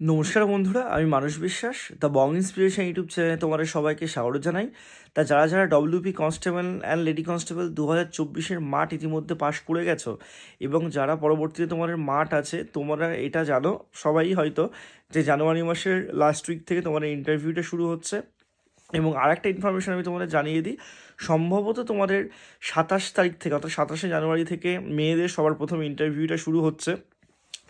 নমস্কার বন্ধুরা, আমি মানস বিশ্বাস দ্য বং ইন্সপিরেশন ইউটিউব চ্যানেলে তোমাদের সবাইকে স্বাগত জানাই। তা যারা যারা WP constable and lady constable 2024-এর মাঠ ইতিমধ্যে পাশ করে গেছো এবং যারা পরবর্তীতে তোমাদের মাঠ আছে, তোমরা এটা জানো সবাই হয়তো যে জানুয়ারি মাসের লাস্ট উইক থেকে তোমাদের ইন্টারভিউটা শুরু হচ্ছে। এবং আরেকটা ইনফরমেশন আমি তোমাদের জানিয়ে দিই, সম্ভবত তোমাদের 27 তারিখ থেকে অর্থাৎ 27শে জানুয়ারি থেকে মেয়েদের সবার প্রথম ইন্টারভিউটা শুরু হচ্ছে।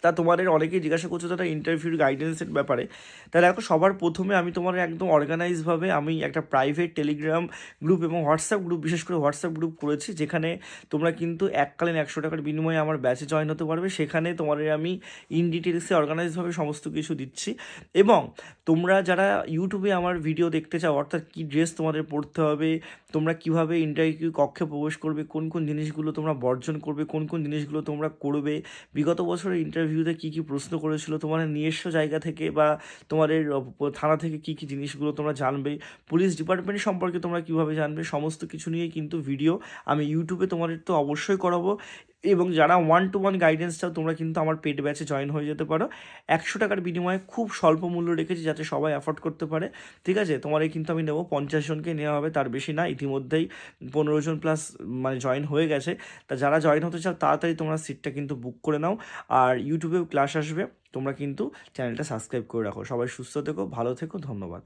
তা তোমাদের অনেকেই জিজ্ঞাসা করছো দাদা ইন্টারভিউর গাইডেন্সের ব্যাপারে। তাহলে দেখো, সবার প্রথমে আমি তোমার একদম অর্গানাইজভাবে আমি একটা প্রাইভেট টেলিগ্রাম গ্রুপ এবং হোয়াটসঅ্যাপ গ্রুপ, বিশেষ করে হোয়াটসঅ্যাপ গ্রুপ করেছি, যেখানে তোমরা কিন্তু এককালীন 100 টাকার বিনিময়ে আমার ব্যাচে জয়েন হতে পারবে। সেখানে তোমাদের আমি ইন ডিটেলসে অর্গানাইজভাবে সমস্ত কিছু দিচ্ছি। এবং তোমরা যারা ইউটিউবে আমার ভিডিও দেখতে চাও, অর্থাৎ কী ড্রেস তোমাদের পরতে হবে, তোমরা কীভাবে ইন্টারভিউ কক্ষে প্রবেশ করবে, কোন কোন জিনিসগুলো তোমরা বর্জন করবে, কোন কোন জিনিসগুলো তোমরা করবে, বিগত বছরের ইন্টারভিউতে কী কী প্রশ্ন করেছিল, তোমাদের নিজস্ব জায়গা থেকে বা তোমাদের থানা থেকে কী কী জিনিসগুলো তোমরা জানবে, পুলিশ ডিপার্টমেন্ট সম্পর্কে তোমরা কীভাবে জানবে, সমস্ত কিছু নিয়ে কিন্তু ভিডিও আমি ইউটিউবে তোমাদের তো অবশ্যই করাবো। এবং যারা 1-to-1 গাইডেন্স চাও, তোমরা কিন্তু আমার পেড ব্যাচে জয়েন হয়ে যেতে পারো। 100 টাকার বিনিময়ে খুব স্বল্প মূল্য রেখেছি, যাতে সবাই অ্যাফোর্ড করতে পারে। ঠিক আছে, তোমার কিন্তু আমি নেবো 50 জনকে নেওয়া হবে, তার বেশি না। ইতিমধ্যেই 15 জন প্লাস মানে জয়েন হয়ে গেছে। তা যারা জয়েন হতে চাও, তাড়াতাড়ি তোমরা সিটটা কিন্তু বুক করে নাও। আর ইউটিউবেও ক্লাস আসবে, তোমরা কিন্তু চ্যানেলটা সাবস্ক্রাইব করে রাখো। সবাই সুস্থ থেকো, ভালো থেকো, ধন্যবাদ।